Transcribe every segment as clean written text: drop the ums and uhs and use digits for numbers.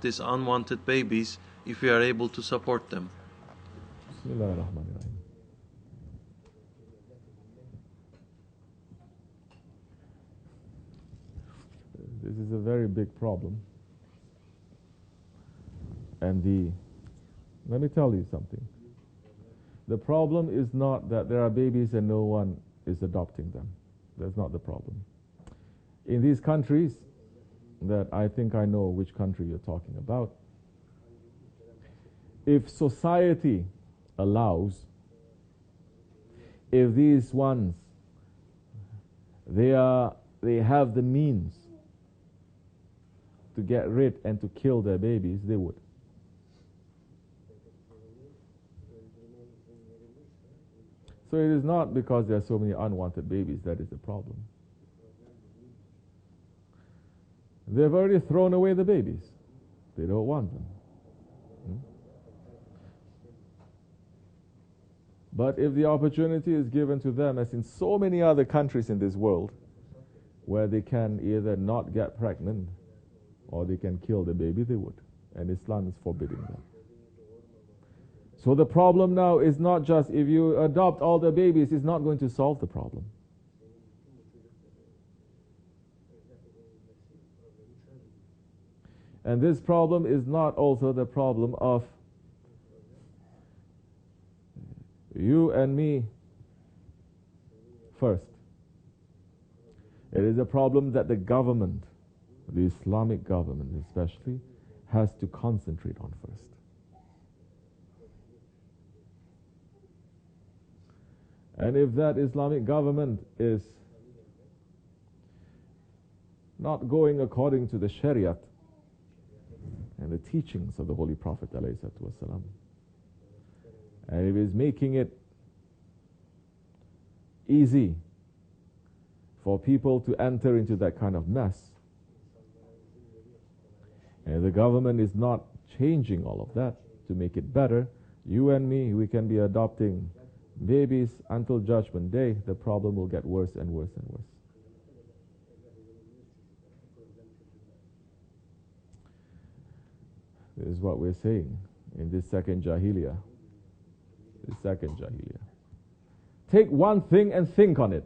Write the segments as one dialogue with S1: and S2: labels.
S1: these unwanted babies if we are able to support them?
S2: BismillahirRahmanirRahim. This is a very big problem. And let me tell you something. The problem is not that there are babies and no one is adopting them. That's not the problem. In these countries, that I think I know which country you're talking about, if society allows, if these ones, they have the means to get rid and to kill their babies, they would. So it is not because there are so many unwanted babies that is the problem. They've already thrown away the babies. They don't want them. But if the opportunity is given to them, as in so many other countries in this world, where they can either not get pregnant or they can kill the baby, they would. And Islam is forbidding that. So the problem now is not just if you adopt all the babies, it's not going to solve the problem. And this problem is not also the problem of you and me first. It is a problem that the government, the Islamic government especially, has to concentrate on first. And if that Islamic government is not going according to the Shariat and the teachings of the Holy Prophet ﷺ, and if it is making it easy for people to enter into that kind of mess, and the government is not changing all of that to make it better, you and me, we can be adopting babies until Judgment Day. The problem will get worse and worse and worse. This is what we're saying in this second Jahiliyyah. The second Jahiliyyah. Take one thing and think on it.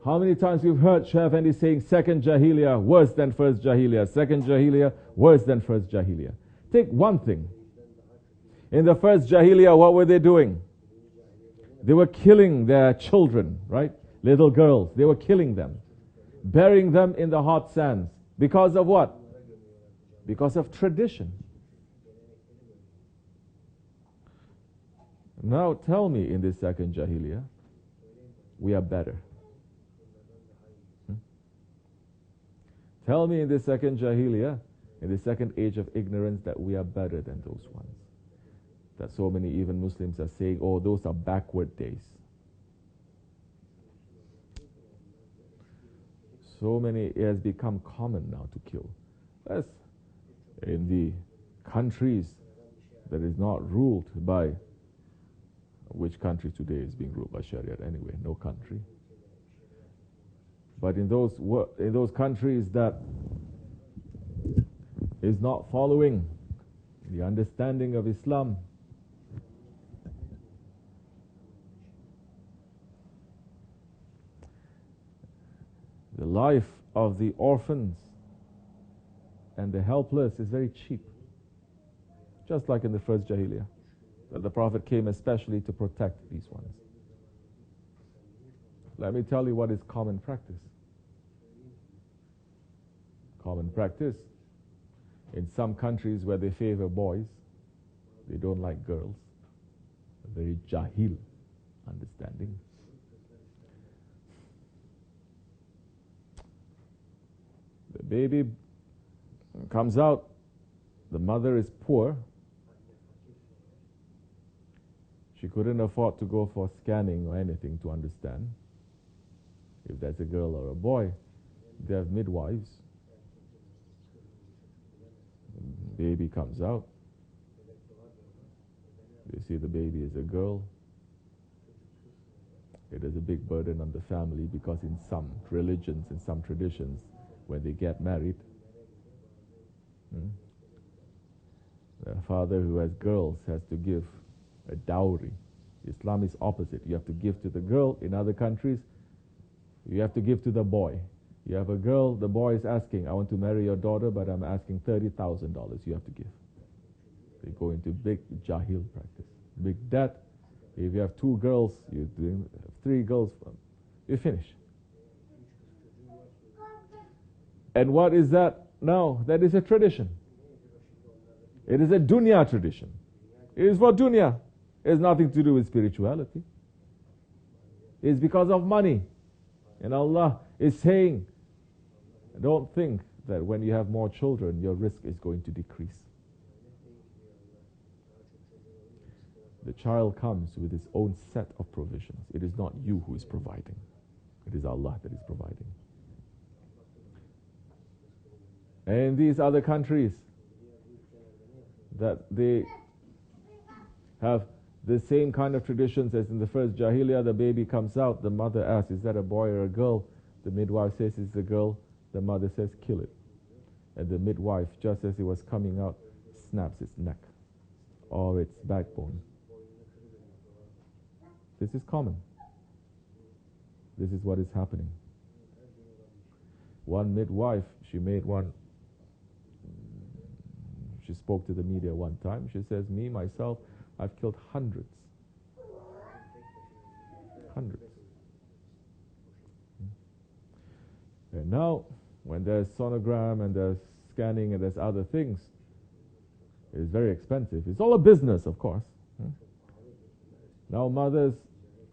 S2: How many times we've heard Sheikh Effendi saying second Jahiliyyah worse than first Jahiliyyah, second Jahiliyyah worse than first Jahiliyyah. Take one thing. In the first Jahiliyyah, what were they doing? They were killing their children, right? Little girls. They were killing them, burying them in the hot sands. Because of what? Because of tradition. Now tell me, in this second Jahiliyyah, we are better. Tell me in this second Jahiliyyah, in the second age of ignorance, that we are better than those ones. That so many even Muslims are saying, oh, those are backward days. So many, it has become common now to kill. That's in the countries that is not ruled by, which country today is being ruled by Sharia anyway? No country. But in those countries that is not following the understanding of Islam, the life of the orphans and the helpless is very cheap. Just like in the first Jahiliyyah, that the Prophet came especially to protect these ones. Let me tell you what is common practice. Common practice in some countries where they favor boys, they don't like girls. A very jahil understanding. The baby comes out, the mother is poor. She couldn't afford to go for scanning or anything to understand if that's a girl or a boy. They have midwives. Baby comes out. They see the baby is a girl. It is a big burden on the family, because in some religions, in some traditions, when they get married, Hmm? The father who has girls has to give a dowry. Islam is opposite. You have to give to the girl. In other countries, you have to give to the boy. You have a girl, the boy is asking, I want to marry your daughter, but I'm asking $30,000. You have to give. They go into big jahil practice, big debt. If you have 2 girls, you're doing 3 girls, you finish. And what is that now? That is a tradition. It is a dunya tradition. It is for dunya. It has nothing to do with spirituality. It's because of money. And Allah is saying, don't think that when you have more children, your risk is going to decrease. The child comes with his own set of provisions. It is not you who is providing. It is Allah that is providing. And in these other countries, that they have the same kind of traditions as in the first Jahiliyyah. The baby comes out, the mother asks, is that a boy or a girl? The midwife says it's a girl. The mother says, kill it. And the midwife, just as it was coming out, snaps its neck or its backbone. This is common. This is what is happening. One midwife, she spoke to the media one time. She says, me, myself, I've killed hundreds. Hundreds. And now, when there's sonogram and there's scanning and there's other things, it's very expensive. It's all a business, of course. Now mothers,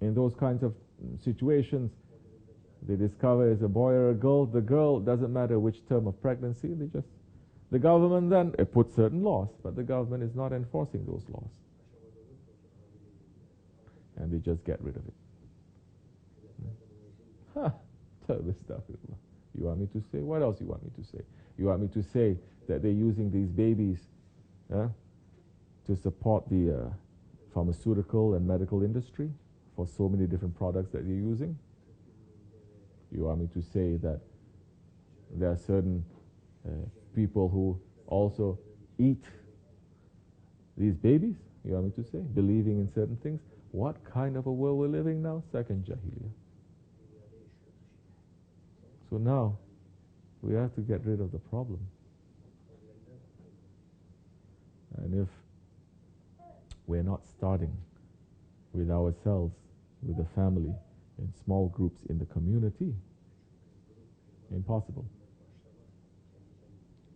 S2: in those kinds of situations, they discover it's a boy or a girl. The girl, doesn't matter which term of pregnancy, the government then, it puts certain laws, but the government is not enforcing those laws. And they just get rid of it. Terrible stuff. You want me to say? What else you want me to say? You want me to say that they're using these babies to support the pharmaceutical and medical industry for so many different products that they're using? You want me to say that there are certain people who also eat these babies? You want me to say? Believing in certain things? What kind of a world we're living now? Second Jahiliyyah. So now, we have to get rid of the problem. And if we're not starting with ourselves, with the family, in small groups in the community, impossible.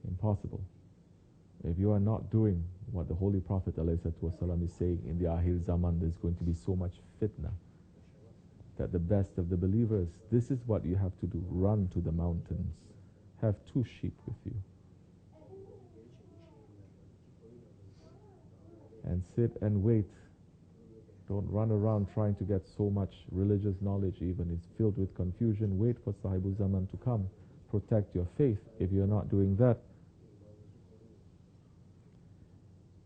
S2: Impossible. If you are not doing what the Holy Prophet ﷺ is saying, in the Akhir Zaman, there's going to be so much fitna, that the best of the believers, this is what you have to do. Run to the mountains. Have 2 sheep with you. And sit and wait. Don't run around trying to get so much religious knowledge, even it's filled with confusion. Wait for Sahibul Zaman to come. Protect your faith. If you're not doing that,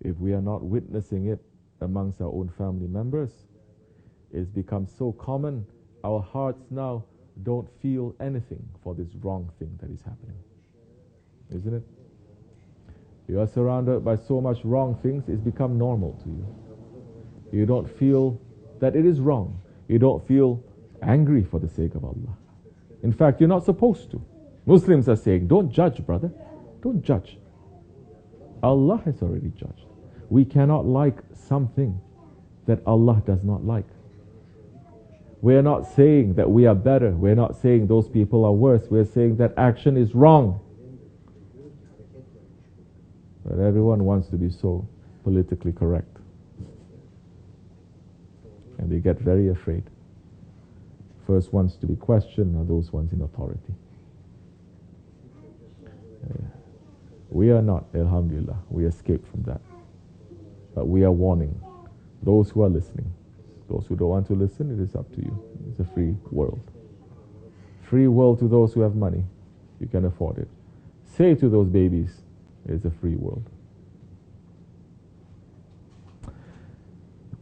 S2: if we are not witnessing it amongst our own family members, it's become so common, our hearts now don't feel anything for this wrong thing that is happening. Isn't it? You are surrounded by so much wrong things, it's become normal to you. You don't feel that it is wrong. You don't feel angry for the sake of Allah. In fact, you're not supposed to. Muslims are saying, don't judge, brother. Don't judge. Allah has already judged. We cannot like something that Allah does not like. We're not saying that we are better. We're not saying those people are worse. We're saying that action is wrong. But everyone wants to be so politically correct. And they get very afraid. First ones to be questioned are those ones in authority. We are not, alhamdulillah, we escaped from that. But we are warning those who are listening. Those who don't want to listen, it is up to you. It's a free world. Free world to those who have money. You can afford it. Say to those babies, it's a free world.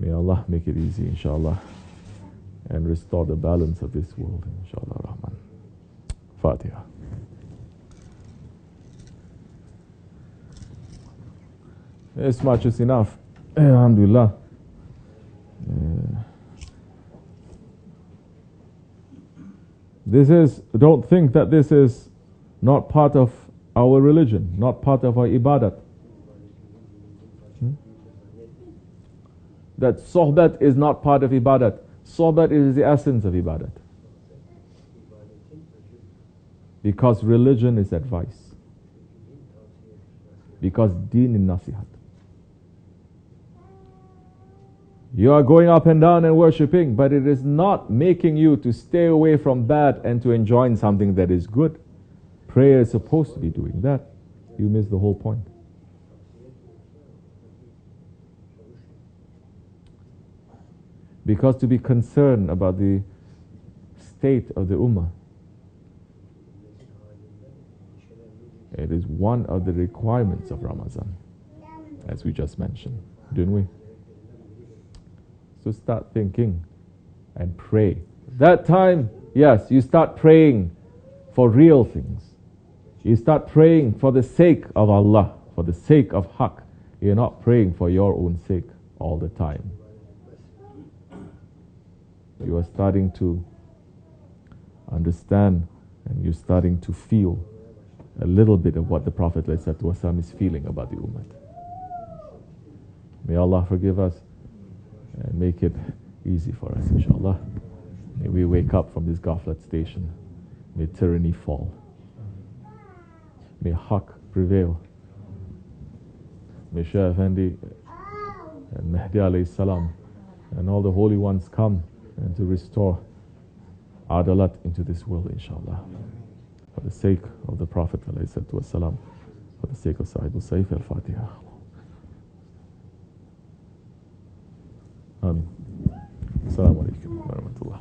S2: May Allah make it easy, inshallah, and restore the balance of this world, inshallah Rahman. Fatiha. This much is enough. Alhamdulillah. Don't think that this is not part of our religion, not part of our ibadat. That sohbat is not part of ibadat. Sohbat is the essence of ibadat. Because religion is advice. Because deen is nasihat. You are going up and down and worshipping, but it is not making you to stay away from bad and to enjoy something that is good. Prayer is supposed to be doing that. You miss the whole point. Because to be concerned about the state of the ummah, it is one of the requirements of Ramadan, as we just mentioned, didn't we? So start thinking and pray. That time, yes, you start praying for real things. You start praying for the sake of Allah, for the sake of Haqq. You're not praying for your own sake all the time. You are starting to understand and you're starting to feel a little bit of what the Prophet ﷺ is feeling about the ummah. May Allah forgive us and make it easy for us, inshallah. May we wake up from this ghaflat station. May tyranny fall. May Haqq prevail. May Shaykh Effendi and Mahdi alayhi salam and all the holy ones come and to restore adalat into this world, inshallah. For the sake of the Prophet alayhi salam, for the sake of Sahib al-Saif al-Fatiha. Amin. Assalamu alaikum wa rahmatullah.